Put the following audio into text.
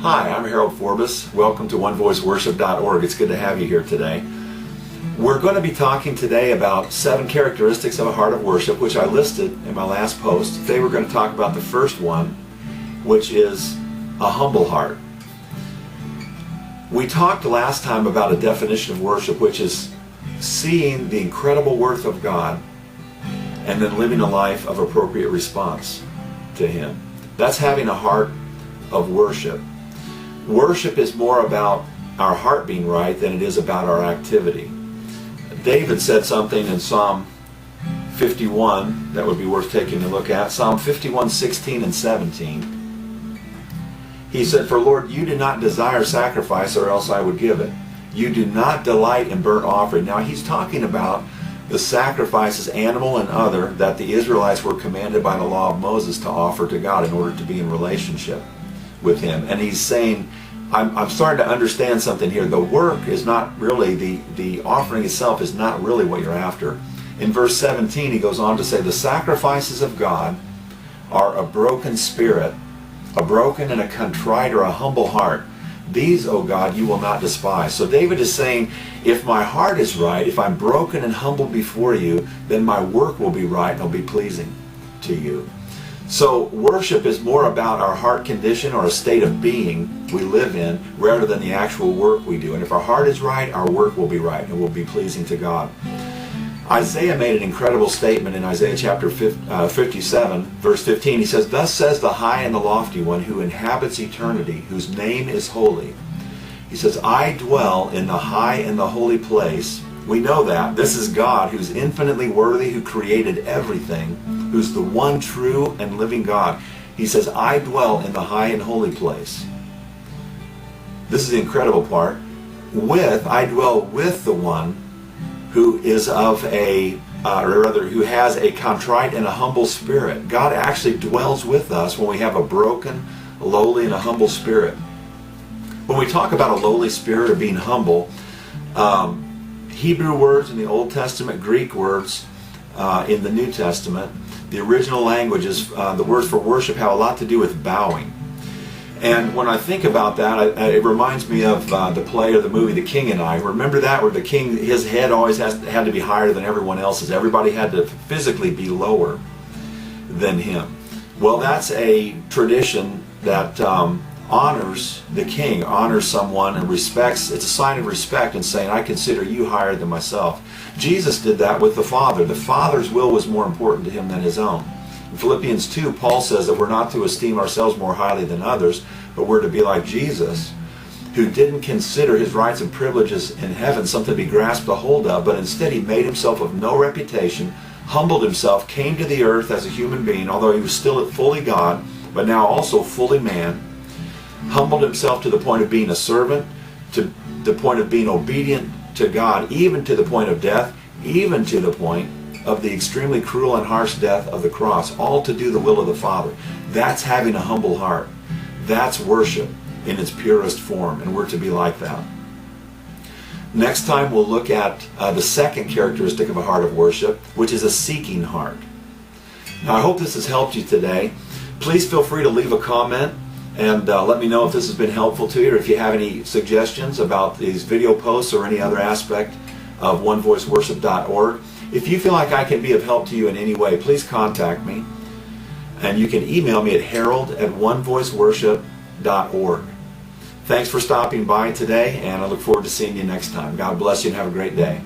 Hi, I'm Harold Forbis. Welcome to OneVoiceWorship.org. It's good to have you here today. We're going to be talking today about 7 characteristics of a heart of worship, which I listed in my last post. Today we're going to talk about the first one, which is a humble heart. We talked last time about a definition of worship, which is seeing the incredible worth of God and then living a life of appropriate response to Him. That's having a heart of worship. Worship is more about our heart being right than it is about our activity. David said something in Psalm 51 that would be worth taking a look at. Psalm 51, 16 and 17. He said, "For Lord, you do not desire sacrifice, or else I would give it. You do not delight in burnt offering." Now he's talking about the sacrifices, animal and other, that the Israelites were commanded by the law of Moses to offer to God in order to be in relationship with Him. And he's saying, I'm starting to understand something here. The work is not really, the offering itself is not really what you're after. In verse 17 he goes on to say, "The sacrifices of God are a broken spirit, a broken and a contrite or a humble heart. These, O God, you will not despise." So David is saying, if my heart is right, if I'm broken and humble before you, then my work will be right and it'll be pleasing to you. So worship is more about our heart condition or a state of being we live in rather than the actual work we do. And if our heart is right, our work will be right and will be pleasing to God. Isaiah made an incredible statement in Isaiah chapter 57, verse 15. He says, "Thus says the high and the lofty one who inhabits eternity, whose name is holy." He says, "I dwell in the high and the holy place." We know that. This is God who's infinitely worthy, who created everything, who's the one true and living God. He says, "I dwell in the high and holy place." This is the incredible part. I dwell with the one who is who has a contrite and a humble spirit. God actually dwells with us when we have a broken, lowly, and a humble spirit. When we talk about a lowly spirit or being humble, Hebrew words in the Old Testament, Greek words in the New Testament, the original languages, the words for worship have a lot to do with bowing. And when I think about that, it reminds me of the play or the movie The King and I. Remember that, where the king, his head always had to be higher than everyone else's. Everybody had to physically be lower than him. Well, that's a tradition that honors the king, honors someone and respects. It's a sign of respect and saying, I consider you higher than myself. Jesus did that with the Father. The Father's will was more important to him than his own. In Philippians 2, Paul says that we're not to esteem ourselves more highly than others, but we're to be like Jesus, who didn't consider his rights and privileges in heaven something to be grasped a hold of, but instead he made himself of no reputation, humbled himself, came to the earth as a human being, although he was still fully God, but now also fully man, humbled himself to the point of being a servant, to the point of being obedient to God, even to the point of death, even to the point of the extremely cruel and harsh death of the cross, all to do the will of the Father. That's having a humble heart. That's worship in its purest form, and we're to be like that. Next time we'll look at the second characteristic of a heart of worship, which is a seeking heart. Now I hope this has helped you today. Please feel free to leave a comment and let me know if this has been helpful to you, or if you have any suggestions about these video posts or any other aspect of OneVoiceWorship.org. If you feel like I can be of help to you in any way, please contact me. And you can email me at harold@onevoiceworship.org. Thanks for stopping by today, and I look forward to seeing you next time. God bless you and have a great day.